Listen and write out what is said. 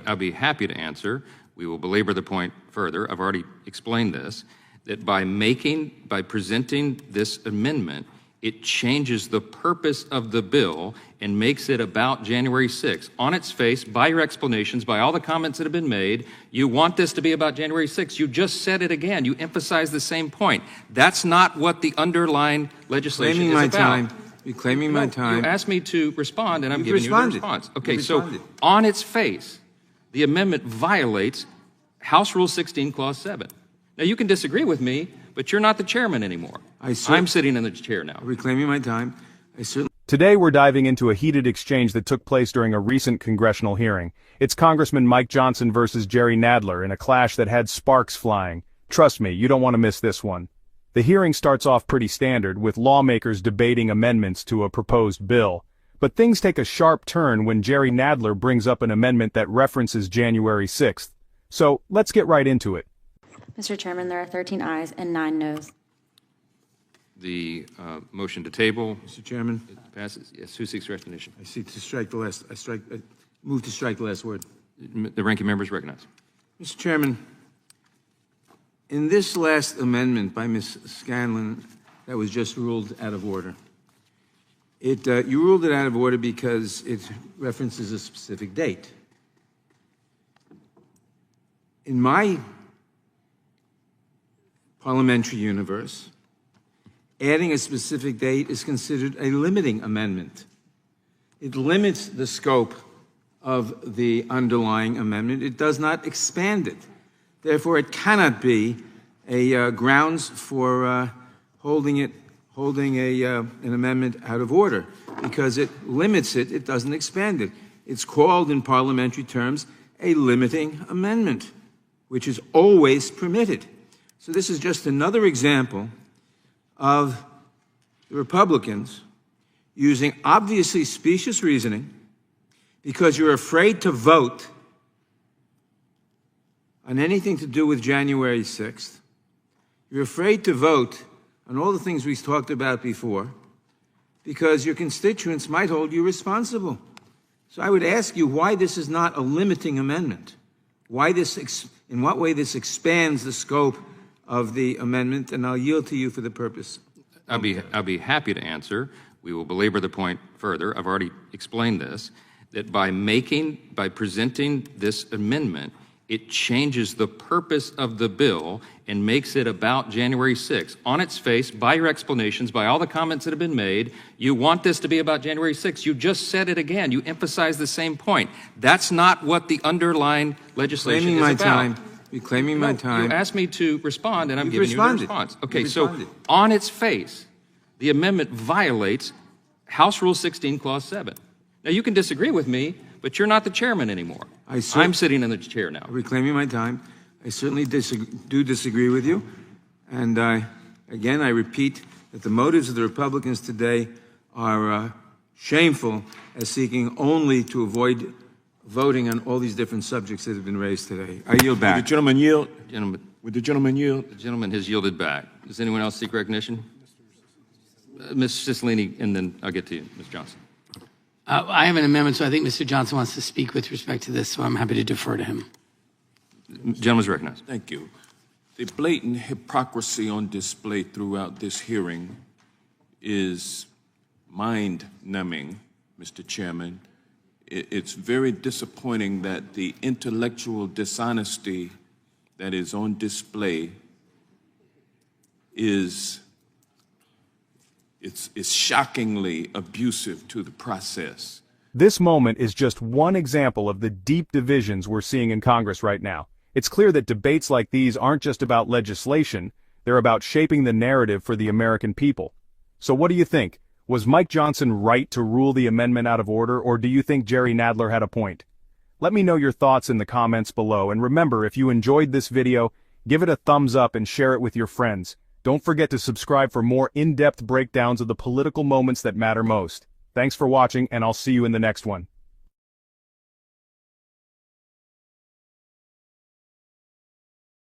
I'll be happy to answer. We will belabor the point further. I've already explained this, that by presenting this amendment, it changes the purpose of the bill and makes it about January 6th. On its face, by your explanations, by all the comments that have been made, you want this to be about January 6th. You just said it again. You emphasize the same point. That's not what the underlying legislation is about. You're claiming my time. You asked me to respond, and I'm giving you a response. Okay, so on its face, the amendment violates House Rule 16, Clause 7. Now, you can disagree with me, but you're not the chairman anymore. I'm sitting in the chair now. Reclaiming my time. Today, we're diving into a heated exchange that took place during a recent congressional hearing. It's Congressman Mike Johnson versus Jerry Naddler in a clash that had sparks flying. Trust me, you don't want to miss this one. The hearing starts off pretty standard, with lawmakers debating amendments to a proposed bill. But things take a sharp turn when Jerry Naddler brings up an amendment that references January 6th. So, let's get right into it. Mr. Chairman, there are 13 ayes and 9 noes. The motion to table. Mr. Chairman. It passes. Yes, who seeks recognition? I seek to strike the last, move to strike the last word. The ranking member is recognized. Mr. Chairman, in this last amendment by Ms. Scanlon that was just ruled out of order, you ruled it out of order because it references a specific date. In my parliamentary universe, adding a specific date is considered a limiting amendment. It limits the scope of the underlying amendment. It does not expand it. Therefore, it cannot be a grounds for holding an amendment out of order, because it limits it, it doesn't expand it. It's called in parliamentary terms a limiting amendment, which is always permitted. So this is just another example of the Republicans using obviously specious reasoning because you're afraid to vote on anything to do with January 6th. You're afraid to vote on all the things we've talked about before because your constituents might hold you responsible. So I would ask you why this is not a limiting amendment, in what way this expands the scope of the amendment, and I'll yield to you for the purpose. I'll be happy to answer. We will belabor the point further. I've already explained this, that by presenting this amendment, it changes the purpose of the bill and makes it about January 6th. On its face, by your explanations, by all the comments that have been made, you want this to be about January 6th. You just said it again. You emphasize the same point. That's not what the underlying legislation is about. Reclaiming my time. You asked me to respond, and I'm giving you a response. Okay, so on its face, the amendment violates House Rule 16, Clause 7. Now, you can disagree with me, but you're not the chairman anymore. I'm sitting in the chair now. Reclaiming my time. I certainly do disagree with you. And again, I repeat that the motives of the Republicans today are shameful, as seeking only to avoid voting on all these different subjects that have been raised today. I yield back. Would the gentleman yield? Would the gentleman yield? The gentleman has yielded back. Does anyone else seek recognition? Ms. Cicilline, and then I'll get to you, Ms. Johnson. I have an amendment, so I think Mr. Johnson wants to speak with respect to this, so I'm happy to defer to him. The gentleman is recognized. Thank you. The blatant hypocrisy on display throughout this hearing is mind-numbing, Mr. Chairman. It's very disappointing that the intellectual dishonesty that is on display is shockingly abusive to the process. This moment is just one example of the deep divisions we're seeing in Congress right now. It's clear that debates like these aren't just about legislation, they're about shaping the narrative for the American people. So what do you think? Was Mike Johnson right to rule the amendment out of order, or do you think Jerry Naddler had a point? Let me know your thoughts in the comments below, and remember, if you enjoyed this video, give it a thumbs up and share it with your friends. Don't forget to subscribe for more in-depth breakdowns of the political moments that matter most. Thanks for watching, and I'll see you in the next one.